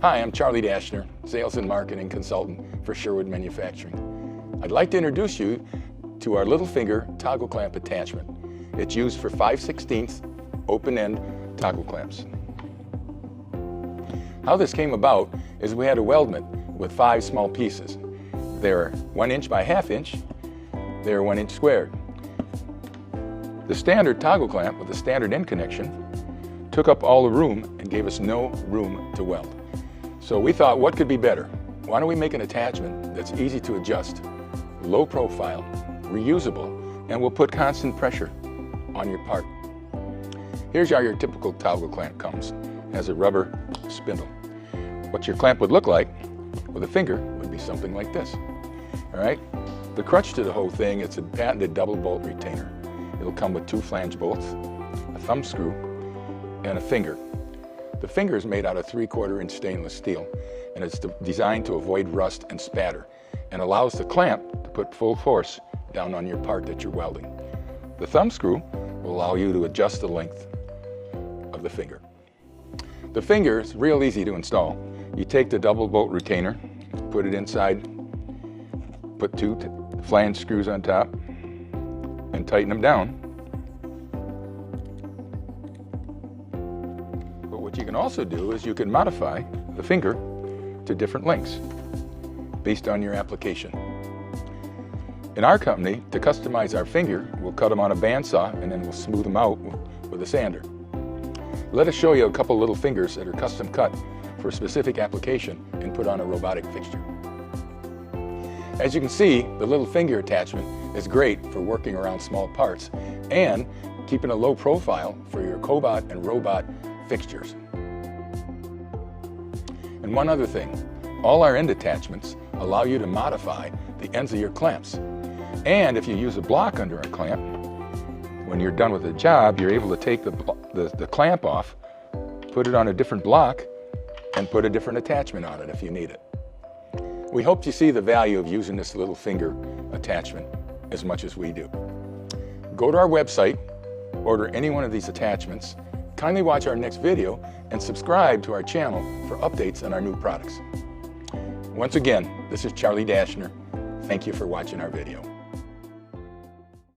Hi, I'm Charlie Dashner, Sales and Marketing Consultant for Sherwood Manufacturing. I'd like to introduce you to our little finger toggle clamp attachment. It's used for 5/16 open-end toggle clamps. How this came about is we had a weldment with 5 small pieces. They're 1 inch by 1/2 inch. They're 1 inch squared. The standard toggle clamp with the standard end connection took up all the room and gave us no room to weld. So we thought, what could be better? Why don't we make an attachment that's easy to adjust, low profile, reusable, and will put constant pressure on your part. Here's how your typical toggle clamp comes. It has a rubber spindle. What your clamp would look like with a finger would be something like this. All right? The crutch to the whole thing, it's a patented double bolt retainer. It'll come with 2 flange bolts, a thumb screw, and a finger. The finger is made out of 3/4 inch stainless steel, and it's designed to avoid rust and spatter, and allows the clamp to put full force down on your part that you're welding. The thumb screw will allow you to adjust the length of the finger. The finger is real easy to install. You take the double bolt retainer, put it inside, put 2 flange screws on top, and tighten them down. But what you can also do is you can modify the finger to different lengths based on your application. In our company, to customize our finger, we'll cut them on a bandsaw and then we'll smooth them out with a sander. Let us show you a couple little fingers that are custom cut for a specific application and put on a robotic fixture. As you can see, the little finger attachment is great for working around small parts and keeping a low profile for your cobot and robot fixtures. And one other thing, all our end attachments allow you to modify the ends of your clamps. And if you use a block under a clamp, when you're done with the job, you're able to take the clamp off, put it on a different block, and put a different attachment on it if you need it. We hope you see the value of using this little finger attachment as much as we do. Go to our website, order any one of these attachments, kindly watch our next video, and subscribe to our channel for updates on our new products. Once again, this is Charlie Dashner. Thank you for watching our video.